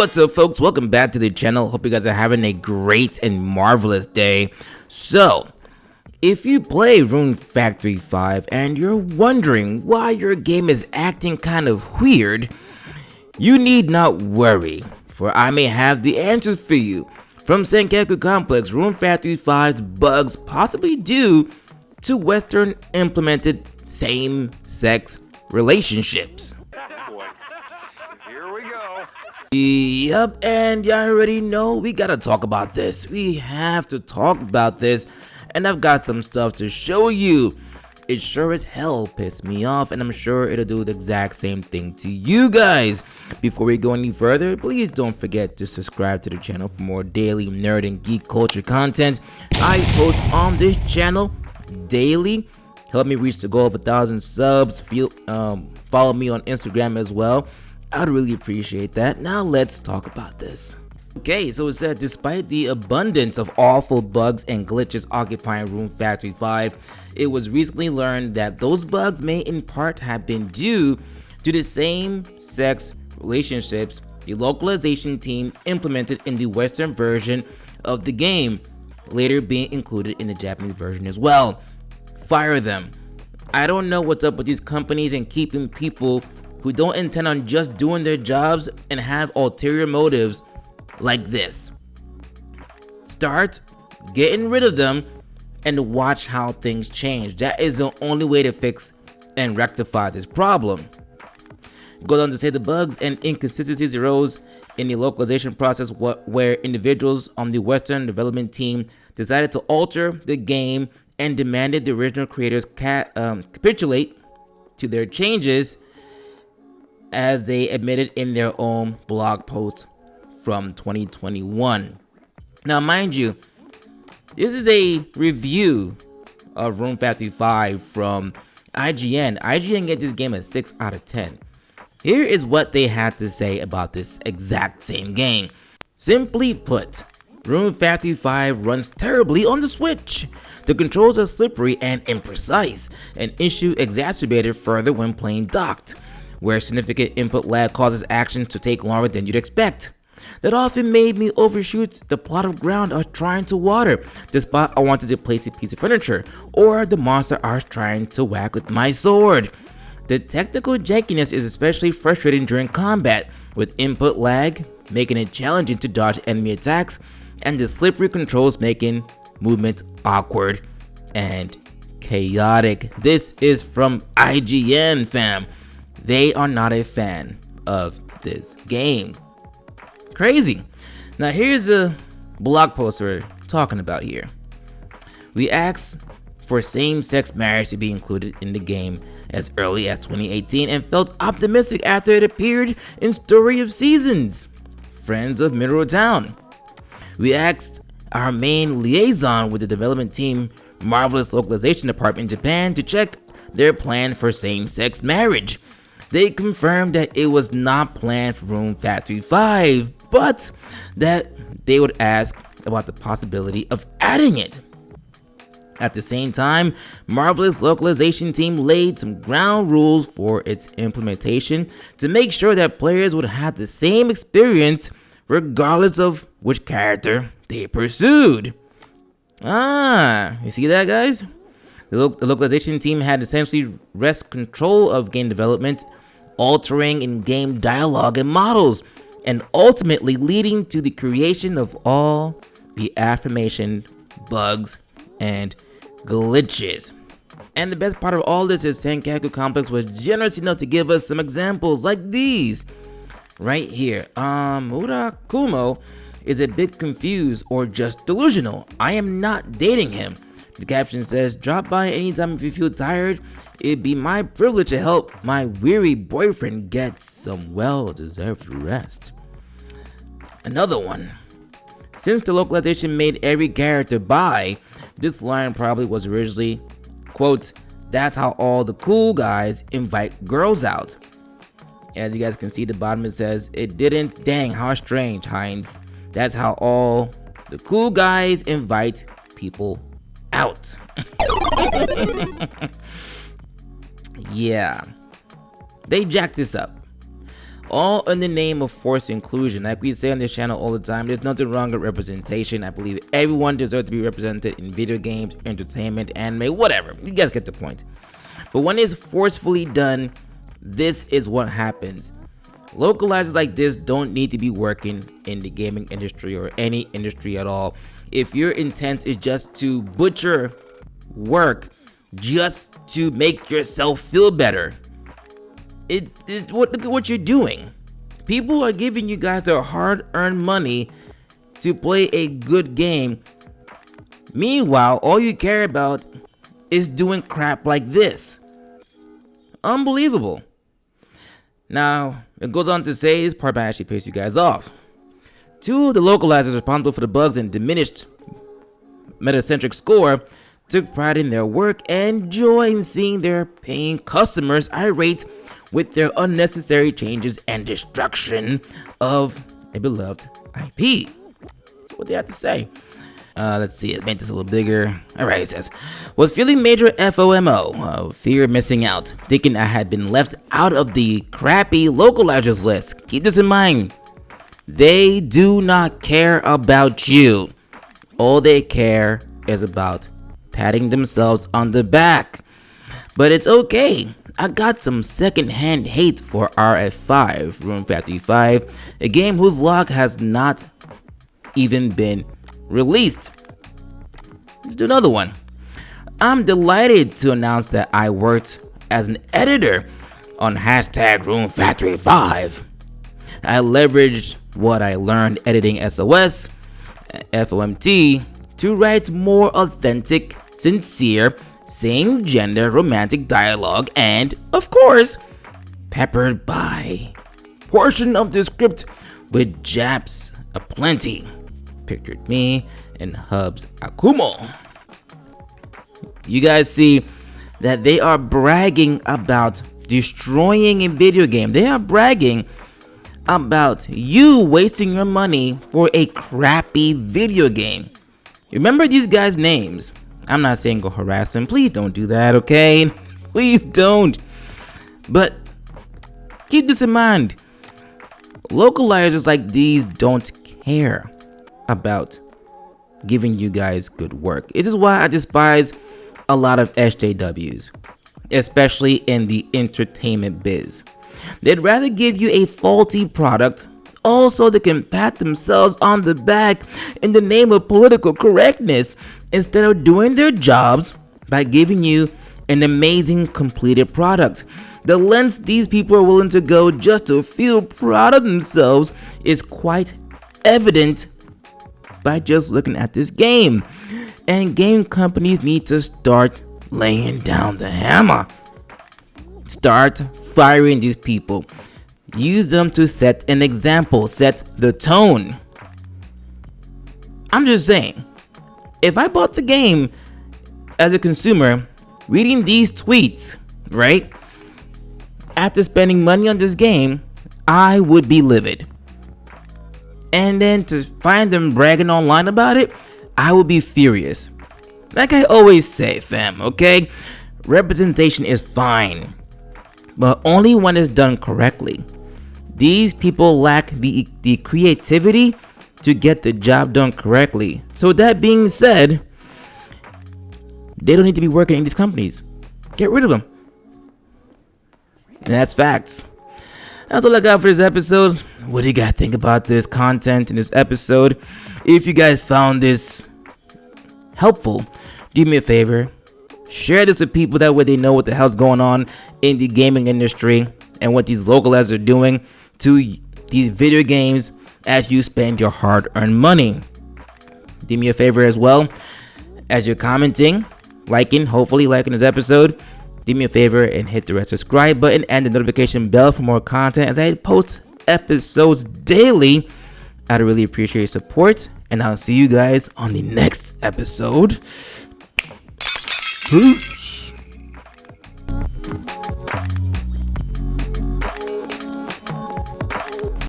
What's up, folks? Welcome back to the channel. Hope you guys are having a great and marvelous day. So, if you play Rune Factory 5 and you're wondering why your game is acting kind of weird, you need not worry, for I may have the answers for you. From Sankaku Complex, Rune Factory 5's bugs possibly due to Western implemented same-sex relationships. Here we go. Yup, and y'all already know we gotta talk about this. We have to talk about this, and I've got some stuff to show you. It sure as hell pissed me off, and I'm sure it'll do the exact same thing to you guys. Before we go any further, please don't forget to subscribe to the channel for more daily nerd and geek culture content I post on this channel daily. Help me reach the goal of 1,000 subs. Follow me on Instagram as well. I'd really appreciate that. Now let's talk about this. Okay, so it said despite the abundance of awful bugs and glitches occupying Rune Factory 5, it was recently learned that those bugs may in part have been due to the same-sex relationships the localization team implemented in the Western version of the game, later being included in the Japanese version as well. Fire them. I don't know what's up with these companies and keeping people who don't intend on just doing their jobs and have ulterior motives like this. Start getting rid of them and watch how things change. That is the only way to fix and rectify this problem. It goes on to say the bugs and inconsistencies arose in the localization process where individuals on the Western development team decided to alter the game and demanded the original creators capitulate to their changes, as they admitted in their own blog post from 2021. Now, mind you, this is a review of Rune Factory 5 from IGN. IGN gave this game a 6 out of 10. Here is what they had to say about this exact same game. Simply put, Rune Factory 5 runs terribly on the Switch. The controls are slippery and imprecise, an issue exacerbated further when playing docked, where significant input lag causes action to take longer than you'd expect. That often made me overshoot the plot of ground I was trying to water, the spot I wanted to place a piece of furniture, or the monster I was trying to whack with my sword. The technical jankiness is especially frustrating during combat, with input lag making it challenging to dodge enemy attacks, and the slippery controls making movement awkward and chaotic. This is from IGN, fam. They are not a fan of this game. Crazy. Now here's a blog post we're talking about here. We asked for same-sex marriage to be included in the game as early as 2018 and felt optimistic after it appeared in Story of Seasons, Friends of Mineral Town. We asked our main liaison with the development team, Marvelous Localization Department in Japan, to check their plan for same-sex marriage. They confirmed that it was not planned for Rune Factory 5, but that they would ask about the possibility of adding it. At the same time, Marvelous Localization team laid some ground rules for its implementation to make sure that players would have the same experience regardless of which character they pursued. You see that, guys? The localization team had essentially wrest control of game development, altering in-game dialogue and models, and ultimately leading to the creation of all the aforementioned bugs and glitches. And the best part of all this is Sankaku Complex was generous enough to give us some examples like these right here. Murakumo is a bit confused or just delusional. I am not dating him. The caption says, drop by anytime if you feel tired. It'd be my privilege to help my weary boyfriend get some well-deserved rest. Another one. Since the localization made every character bi, this line probably was originally, quote, that's how all the cool guys invite girls out. As you guys can see at the bottom it says, it didn't, dang how strange, Heinz. That's how all the cool guys invite people out. Yeah, they jacked this up. all in the name of forced inclusion. Like we say on this channel all the time, there's nothing wrong with representation. I believe everyone deserves to be represented in video games, entertainment, anime, whatever. You guys get the point. But when it's forcefully done, this is what happens. Localizers like this don't need to be working in the gaming industry or any industry at all. If your intent is just to butcher work just to make yourself feel better, look at what you're doing. People are giving you guys their hard-earned money to play a good game. Meanwhile, all you care about is doing crap like this. Unbelievable. Now, it goes on to say this part might actually piss you guys off. Two of the localizers responsible for the bugs and diminished Metacentric score took pride in their work and joy in seeing their paying customers irate with their unnecessary changes and destruction of a beloved IP. That's what they have to say. Let's see, let's make this a little bigger. Alright, it says, was feeling major FOMO, fear of missing out, thinking I had been left out of the crappy localizers list. Keep this in mind. They do not care about you. All they care is about patting themselves on the back. But it's okay. I got some secondhand hate for RF5, Rune Factory 5, a game whose log has not even been released. Let's do another one. I'm delighted to announce that I worked as an editor on hashtag Rune Factory 5. I leveraged what I learned editing SOS, FOMT, to write more authentic, sincere, same gender romantic dialogue and, of course, peppered by portion of the script with japs aplenty. Pictured me and Hubs Akumo. You guys see that they are bragging about destroying a video game. They are bragging about you wasting your money for a crappy video game. Remember these guys' names. I'm not saying go harass them. Please don't do that, okay? Please don't. But keep this in mind. Localizers like these don't care about giving you guys good work. It is why I despise a lot of SJWs, especially in the entertainment biz. They'd rather give you a faulty product also they can pat themselves on the back in the name of political correctness instead of doing their jobs by giving you an amazing completed product. The lengths these people are willing to go just to feel proud of themselves is quite evident by just looking at this game. And game companies need to start laying down the hammer. Start firing these people. Use them to set an example, set the tone. I'm just saying, if I bought the game as a consumer, reading these tweets, right, after spending money on this game, I would be livid. And then to find them bragging online about it, I would be furious. Like I always say, fam, okay? Representation is fine, but only when it's done correctly. These people lack the creativity to get the job done correctly. So that being said, they don't need to be working in these companies. Get rid of them. And that's facts. That's all I got for this episode. What do you guys think about this content in this episode? If you guys found this helpful, do me a favor. Share this with people, that way they know what the hell's going on in the gaming industry and what these localizers are doing to these video games as you spend your hard-earned money. Do me a favor as well, as you're commenting, hopefully liking this episode. Do me a favor and hit the red subscribe button and the notification bell for more content as I post episodes daily. I'd really appreciate your support, and I'll see you guys on the next episode. Peace.